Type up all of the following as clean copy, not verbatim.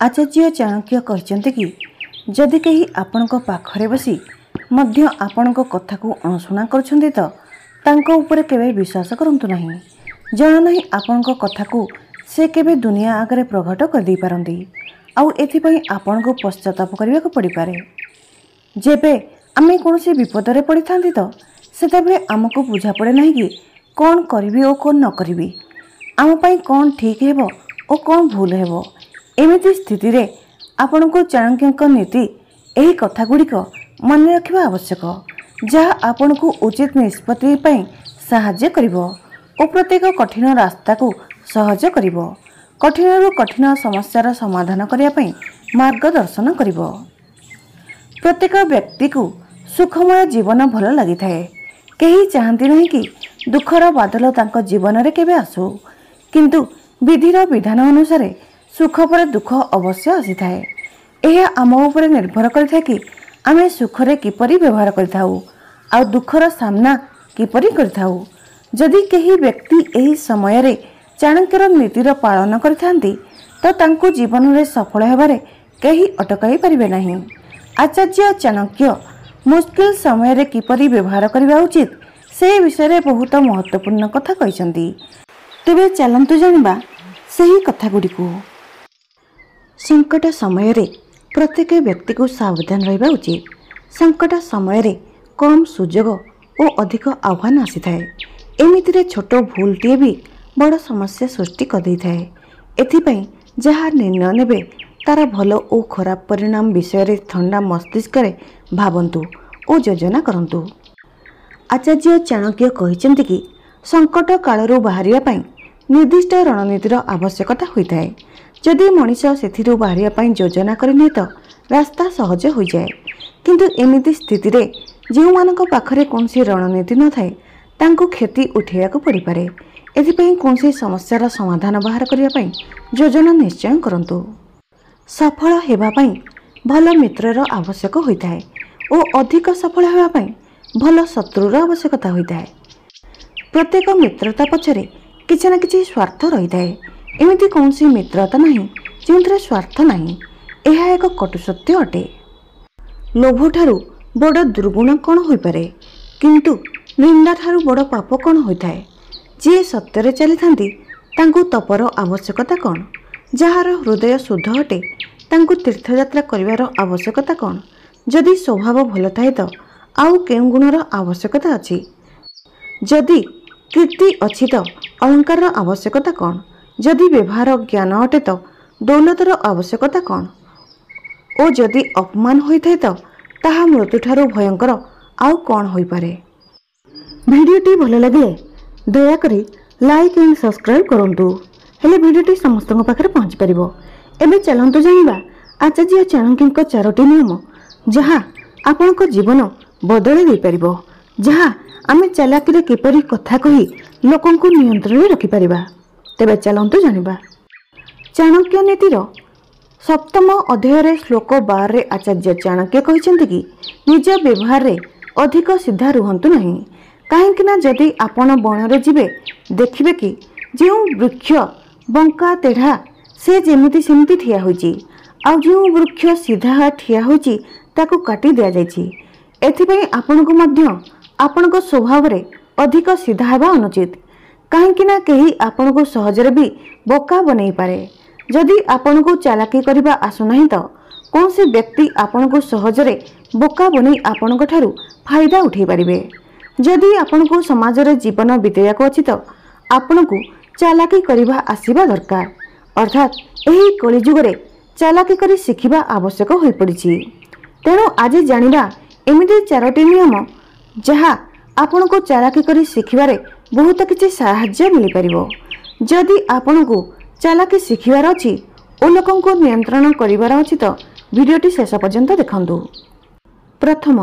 आचार्य चाणक्य कहते कि जदि कहीं आपण पाखरे बसी मध्य आपण कथा को अणशुणा कर केवे विश्वास करंतु नहीं। जना नहीं आपण कथा को से केवे दुनिया आगे प्रकट कर दे पारंती आउ एथिपई आपण को पश्चाताप करने को पड़ पारे। जेबे आमे कौन विपद में पड़ी था तो सेतेबेले आमको बुझा पड़े नहीं कि कौन करी और कौन न करी, आम पाई कौन ठीक हेबो और कौन भूल हेबो। एमिति स्थिति रे आपण को चाणक्य नीति यही कथा गुड़िक मन रखा आवश्यक, जहाँ आपण को उचित निष्पत्ति पई साहाय्य करिवो और प्रत्येक कठिन रास्ता को सहज करिवो, कठिन कठिन समस्यार समाधान करिया पई मार्गदर्शन करिवो। प्रत्येक व्यक्ति को सुखमय जीवन भल लगी थाए। कहीं चाहती नहीं कि दुखर बादल तांको जीवन रे केबे आसू, किंतु विधिर विधान अनुसार सुख पर दुख अवश्य आसी थाए। यह आम उपर निर्भर करिଥାଏ कि आमे सुखरे किपरि व्यवहार करिथाउ आ दुखर सामना किपरि करिथाउ। जदि केही व्यक्ति एही समय रे चाणक्यर नीतिर पालन करिथांती तो तांको जीवन रे सफल हेबारे केही अटकाई परिबे नहीं। आचार्य चाणक्य मुश्किल समय रे किपरि व्यवहार करिबा उचित से विषय बहुत महत्वपूर्ण कथा कहिसंती। तेबे चलंतु जानिबा सही कथा गुड़िको। संकट समय रे प्रत्येक व्यक्ति को सावधान रहिबा उचित। संकट समय रे कम सुजोग और अधिक आह्वान आसी थाए। एमितिरे छोट भूलटिए भी बड़ समस्या सृष्टि कर दै थाए। एथिपई जहाँ निर्णय नेबे तार भल और खराब परिणाम विषय रे ठंडा मस्तिष्क रे भाबंतु और योजना करंतु। आचार्य चाणक्य कहिसेंति कि संकट कालरू बाहरिया पई निर्दिष्ट रणनीतिर आवश्यकता होइथाए। जदि मनीष सेथिरु बाहरिया पई योजना करने तो रास्ता सहज हो जाए, किंतु एमिति स्थिति रे जेउ मानक पाखरे कोनसी रणनीति न थाए तांको क्षति उठेया को पड़ी पारे। एथिपई कोनसी समस्यार समाधान बाहर करिया पई योजना निश्चय करंतु। सफल हेबा पई भल मित्रर आवश्यक होइथाए और अधिक सफल हेबा पई भल शत्रुर आवश्यकता होइथाए। प्रत्येक मित्रता पछरे किछि ना किछि स्वार्थ रही थाए। एमिति कौनसी मित्रता नहीं जो स्वार्थ नहीं। यह एक कटु सत्य अटे। लोभ ठारू बड़ दुर्गुण कौन हो पारे, किंतु निंदा ठारू बड़ पाप कौन होइथाए। जे सत्य चली थांती तांको तपर आवश्यकता कौन, जार हृदय शुद्ध अटे तांको तीर्थयात्रा करिवार आवश्यकता कौन। जदि स्वभाव भल थाए तो आउ केउ गुणर आवश्यकता अछि। जदि कीर्ति अछि तो अलंकार आवश्यकता कौन। जदि व्यवहार ज्ञान अटे तो दौलतर आवश्यकता कौन। और जदि अपमान होइथाए तो ताहा मृत्यु ठारू भयंकर आउ कौन होई पारे। भिडियोटी भल लगे दयाकरी लाइक एंड सब्सक्राइब करंतु, हेले भिडियोटी समस्त पाखरे पहुंची परिबो। एबे चलंतु जानिबा आचार्य चाणक्यक 4टी नियम जहाँ आपनक जीवन बदलै दे परिबो, जहाँ आमे चालाकी रे किपरि कथा कही लोकंकु नियंत्रण रखि परिबा। तेबे चलंतु जानिबा। चाणक्य नीतिर सप्तम अध्याय रे श्लोक 12 रे आचार्य चाणक्य कहिसेंति कि निज व्यवहार रे अधिक सीधा रुहंतु नहीं। काहेकि ना जदि आपण बण रे जिबे देखिबे कि जेउ वृक्ष बंका तेढ़ा से जेमिति सेमिति ठिया होइची आ जेउ वृक्ष सीधा ठिया होइची ताकू काटी दिया जाइची। एथिपई आपनको मध्य आपनको स्वभाव रे अधिक सीधा हेबा अनुचित। काहेकि ना केही आपनको सहजरे भी बोका बनै पारे। जदि आपनको चालाकी करबा आसु नहीं तो कौन से व्यक्ति आपनको सहजरे बोका बनै आपनको ठारू फायदा उठै पारिबे। जदि आपनको समाज रे जीवन बितेयाको अछि तो आपनको चालाकी करबा आसीबा दरकार। अर्थात एही कलिजुग रे चालाकी करी शिखिबा आवश्यक होई पड़िछि। तेणु आज जानिबा एमिति 4टी नियम जहाँ आपनको चालाकी करी शिखिबारे बहुत किसी साहाय्य मिल पारिबो। जदि आपनको चालाकी शिखिबार अछि और लोकन को नियंत्रण करिवार अछि तो वीडियोटी शेष पर्यंत देखंतु। प्रथम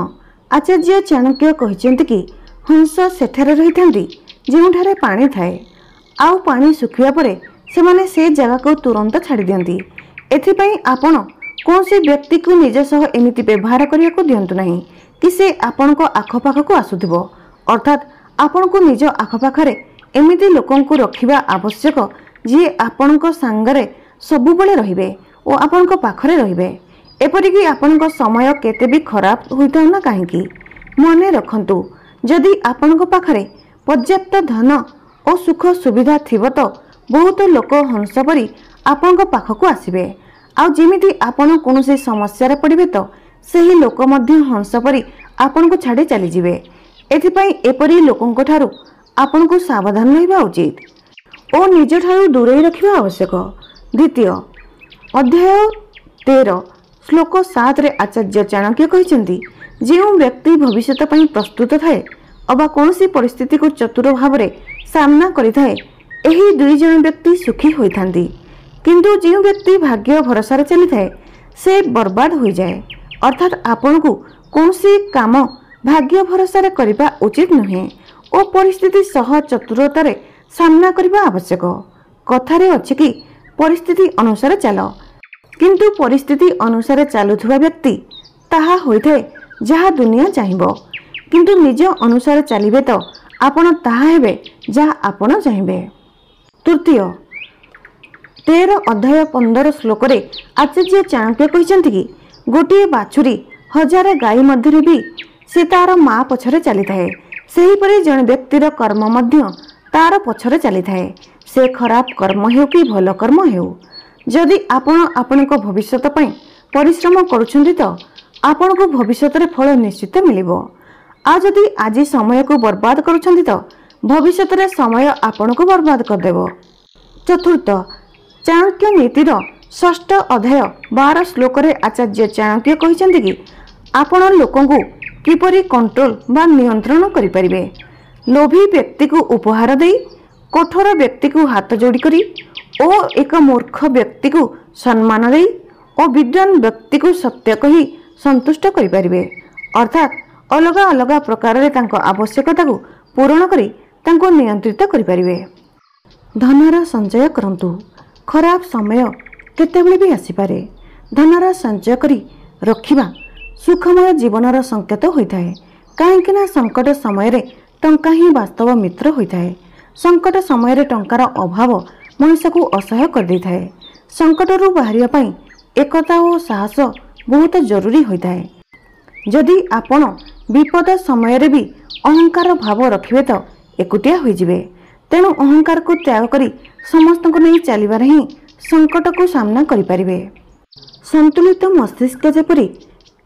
आचार्य चाणक्य कहिसेंति कि हंस सेठारे रहिथांती जेउठारे पानी थाए, आउ पानी सुखिया परे सेमाने से जगह को तुरंत छाड़ी दियंती। एथिपई आपण कौनसी व्यक्ति को निज सह एमिति व्यवहार करिया को दियंतु नहीं कि से आपनको आखपाख को आसुथिबो। अर्थात आपनको निज आखपाखरे एमिति लोकंकु रखिबा आवश्यक जे आपनको सांगरे सबुबले रहिबे ଓ ଆପଣଙ୍କ ପାଖରେ ରହିବେ। ଏପରିକି ଆପଣଙ୍କ ସମୟ କେତେ ବି ଖରାପ ହୋଇଥାଉ ନା କାହିଁକି, ମନେ ରଖନ୍ତୁ, ଯଦି ଆପଣଙ୍କ ପାଖରେ ପର୍ଯ୍ୟାପ୍ତ ଧନ ଓ ସୁଖ ସୁବିଧା ଥିବ ତ ବହୁତ ଲୋକ ହଂସ ପରି ଆପଣଙ୍କ ପାଖକୁ ଆସିବେ। ଆଉ ଯେମିତି ଆପଣ କୌଣସି ସମସ୍ୟାରେ ପଡ଼ିବେ ତ ସେହି ଲୋକ ମଧ୍ୟ ହଂସ ପରି ଆପଣଙ୍କୁ ଛାଡ଼ି ଚାଲିଯିବେ। ଏଥିପାଇଁ ଏପରି ଲୋକଙ୍କ ଠାରୁ ଆପଣଙ୍କୁ ସାବଧାନ ରହିବା ଉଚିତ ଓ ନିଜଠାରୁ ଦୂରେଇ ରଖିବା ଆବଶ୍ୟକ। ଦ୍ୱିତୀୟ ଅଧ୍ୟାୟ 13 ଶ୍ଲୋକ 7ରେ ଆଚାର୍ଯ୍ୟ ଚାଣକ୍ୟ କହିଛନ୍ତି, ଯେଉଁ ବ୍ୟକ୍ତି ଭବିଷ୍ୟତ ପାଇଁ ପ୍ରସ୍ତୁତ ଥାଏ ଅବା କୌଣସି ପରିସ୍ଥିତିକୁ ଚତୁର ଭାବରେ ସାମ୍ନା କରିଥାଏ, ଏହି ଦୁଇ ଜଣ ବ୍ୟକ୍ତି ସୁଖୀ ହୋଇଥାନ୍ତି। କିନ୍ତୁ ଯେଉଁ ବ୍ୟକ୍ତି ଭାଗ୍ୟ ଭରସାରେ ଚାଲିଥାଏ ସେ ବର୍ବାଦ ହୋଇଯାଏ। ଅର୍ଥାତ୍ ଆପଣଙ୍କୁ କୌଣସି କାମ ଭାଗ୍ୟ ଭରସାରେ କରିବା ଉଚିତ ନୁହେଁ ଓ ପରିସ୍ଥିତି ସହ ଚତୁରତାରେ ସାମ୍ନା କରିବା ଆବଶ୍ୟକ। କଥାରେ ଅଛି କି ପରିସ୍ଥିତି ଅନୁସାରେ ଚାଲ, କିନ୍ତୁ ପରିସ୍ଥିତି ଅନୁସାରେ ଚାଲୁଥିବା ବ୍ୟକ୍ତି ତାହା ହୋଇଥାଏ ଯାହା ଦୁନିଆ ଚାହିଁବ। କିନ୍ତୁ ନିଜ ଅନୁସାରେ ଚାଲିବେ ତ ଆପଣ ତାହା ହେବେ ଯାହା ଆପଣ ଚାହିଁବେ। ତୃତୀୟ 13 ଅଧ୍ୟାୟ 15 ଶ୍ଲୋକରେ ଆଚାର୍ଯ୍ୟ ଚାଣକ୍ୟ କହିଛନ୍ତି କି ଗୋଟିଏ ବାଛୁରୀ ହଜାରେ ଗାଈ ମଧ୍ୟରେ ବି ସେ ତାର ମା ପଛରେ ଚାଲିଥାଏ। ସେହିପରି ଜଣେ ବ୍ୟକ୍ତିର କର୍ମ ମଧ୍ୟ ତାର ପଛରେ ଚାଲିଥାଏ, ସେ ଖରାପ କର୍ମ ହେଉ କି ଭଲ କର୍ମ ହେଉ। ଯଦି ଆପଣ ଆପଣଙ୍କ ଭବିଷ୍ୟତ ପାଇଁ ପରିଶ୍ରମ କରୁଛନ୍ତି ତ ଆପଣଙ୍କୁ ଭବିଷ୍ୟତରେ ଫଳ ନିଶ୍ଚିତ ମିଳିବ। ଆଉ ଯଦି ଆଜି ସମୟକୁ ବର୍ବାଦ କରୁଛନ୍ତି ତ ଭବିଷ୍ୟତରେ ସମୟ ଆପଣଙ୍କୁ ବର୍ବାଦ କରିଦେବ। ଚତୁର୍ଥ ଚାଣକ୍ୟ ନୀତିର 6ଠ ଅଧ୍ୟାୟ 12 ଶ୍ଲୋକରେ ଆଚାର୍ଯ୍ୟ ଚାଣକ୍ୟ କହିଛନ୍ତି କି ଆପଣ ଲୋକଙ୍କୁ କିପରି କଣ୍ଟ୍ରୋଲ ବା ନିୟନ୍ତ୍ରଣ କରିପାରିବେ। ଲୋଭୀ ବ୍ୟକ୍ତିକୁ ଉପହାର ଦେଇ, କଠୋର ବ୍ୟକ୍ତିକୁ ହାତ ଯୋଡ଼ି କରି ଓ ଏକ ମୂର୍ଖ ବ୍ୟକ୍ତିକୁ ସମ୍ମାନ ଦେଇ ଓ ବିଦ୍ୱାନ ବ୍ୟକ୍ତିକୁ ସତ୍ୟ କହି ସନ୍ତୁଷ୍ଟ କରିପାରିବେ। ଅର୍ଥାତ୍ ଅଲଗା ଅଲଗା ପ୍ରକାରରେ ତାଙ୍କ ଆବଶ୍ୟକତାକୁ ପୂରଣ କରି ତାଙ୍କୁ ନିୟନ୍ତ୍ରିତ କରିପାରିବେ। ଧନର ସଞ୍ଚୟ କରନ୍ତୁ। ଖରାପ ସମୟ କେତେବେଳେ ବି ଆସିପାରେ। ଧନର ସଞ୍ଚୟ କରି ରଖିବା ସୁଖମୟ ଜୀବନର ସଂକେତ ହୋଇଥାଏ। କାହିଁକି ନା ସଙ୍କଟ ସମୟରେ ଟଙ୍କା ହିଁ ବାସ୍ତବ ମିତ୍ର ହୋଇଥାଏ। ସଙ୍କଟ ସମୟରେ ଟଙ୍କାର ଅଭାବ ମଣିଷକୁ ଅସହାୟ କରିଦେଇଥାଏ। ସଙ୍କଟରୁ ବାହାରିବା ପାଇଁ ଏକତା ଓ ସାହସ ବହୁତ ଜରୁରୀ ହୋଇଥାଏ। ଯଦି ଆପଣ ବିପଦ ସମୟରେ ବି ଅହଙ୍କାର ଭାବ ରଖିବେ ତ ଏକୁଟିଆ ହୋଇଯିବେ। ତେଣୁ ଅହଙ୍କାରକୁ ତ୍ୟାଗ କରି ସମସ୍ତଙ୍କୁ ନେଇ ଚାଲିବାରେ ହିଁ ସଙ୍କଟକୁ ସାମ୍ନା କରିପାରିବେ। ସନ୍ତୁଳିତ ମସ୍ତିଷ୍କ ଯେପରି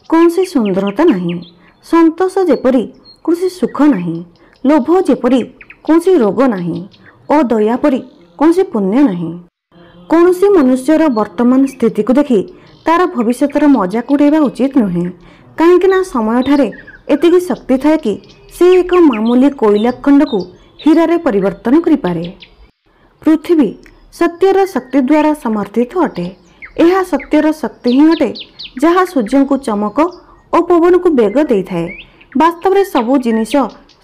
କୌଣସି ସୁନ୍ଦରତା ନାହିଁ, ସନ୍ତୋଷ ଯେପରି କୌଣସି ସୁଖ ନାହିଁ, ଲୋଭ ଯେପରି କୌଣସି ରୋଗ ନାହିଁ ଓ ଦୟା ପରି କୌଣସି ପୁଣ୍ୟ ନାହିଁ। କୌଣସି ମନୁଷ୍ୟର ବର୍ତ୍ତମାନ ସ୍ଥିତିକୁ ଦେଖି ତାର ଭବିଷ୍ୟତର ମଜାକ ଉଡ଼ାଇବା ଉଚିତ ନୁହେଁ। କାହିଁକି ନା ସମୟଠାରେ ଏତିକି ଶକ୍ତି ଥାଏ କି ସେ ଏକ ମାମୁଲି କୋଇଲା ଖଣ୍ଡକୁ ହୀରାରେ ପରିବର୍ତ୍ତନ କରିପାରେ। ପୃଥିବୀ ସତ୍ୟର ଶକ୍ତି ଦ୍ୱାରା ସମର୍ଥିତ ଅଟେ। ଏହା ସତ୍ୟର ଶକ୍ତି ହିଁ ଅଟେ ଯାହା ସୂର୍ଯ୍ୟଙ୍କୁ ଚମକ ଓ ପବନକୁ ବେଗ ଦେଇଥାଏ। ବାସ୍ତବରେ ସବୁ ଜିନିଷ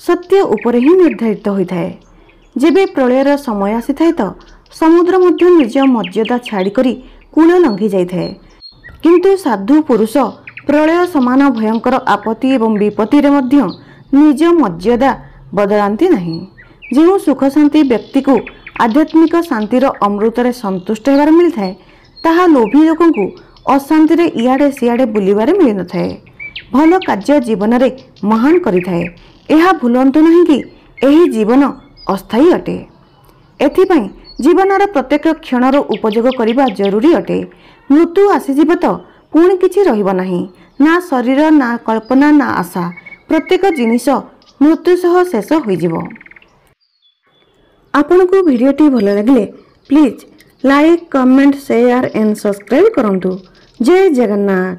ସତ୍ୟ ଉପରେ ହିଁ ନିର୍ଦ୍ଧାରିତ ହୋଇଥାଏ। ଯେବେ ପ୍ରଳୟର ସମୟ ଆସିଥାଏ ତ ସମୁଦ୍ର ମଧ୍ୟ ନିଜ ମର୍ଯ୍ୟାଦା ଛାଡ଼ିକରି କୂଳ ଲଙ୍ଘି ଯାଇଥାଏ। କିନ୍ତୁ ସାଧୁ ପୁରୁଷ ପ୍ରଳୟ ସମାନ ଭୟଙ୍କର ଆପତ୍ତି ଏବଂ ବିପତ୍ତିରେ ମଧ୍ୟ ନିଜ ମର୍ଯ୍ୟାଦା ବଦଳାନ୍ତି ନାହିଁ। ଯେଉଁ ସୁଖ ଶାନ୍ତି ବ୍ୟକ୍ତିକୁ ଆଧ୍ୟାତ୍ମିକ ଶାନ୍ତିର ଅମୃତରେ ସନ୍ତୁଷ୍ଟ ହେବାର ମିଳିଥାଏ, ତାହା ଲୋଭୀ ଲୋକଙ୍କୁ ଅଶାନ୍ତିରେ ଇଆଡ଼େ ସିଆଡ଼େ ବୁଲିବାରେ ମିଳିନଥାଏ। ଭଲ କାର୍ଯ୍ୟ ଜୀବନରେ ମହାନ କରିଥାଏ। ଏହା ଭୁଲନ୍ତୁ ନାହିଁ କି ଏହି ଜୀବନ ଅସ୍ଥାୟୀ ଅଟେ। ଏଥିପାଇଁ ଜୀବନର ପ୍ରତ୍ୟେକ କ୍ଷଣର ଉପଯୋଗ କରିବା ଜରୁରୀ ଅଟେ। ମୃତ୍ୟୁ ଆସିଯିବ ତ ପୁଣି କିଛି ରହିବ ନାହିଁ, ନା ଶରୀର, ନା କଳ୍ପନା, ନା ଆଶା। ପ୍ରତ୍ୟେକ ଜିନିଷ ମୃତ୍ୟୁ ସହ ଶେଷ ହୋଇଯିବ। ଆପଣଙ୍କୁ ଭିଡ଼ିଓଟି ଭଲ ଲାଗିଲେ please like, comment, share and subscribe କରନ୍ତୁ। ଜୟ ଜଗନ୍ନାଥ।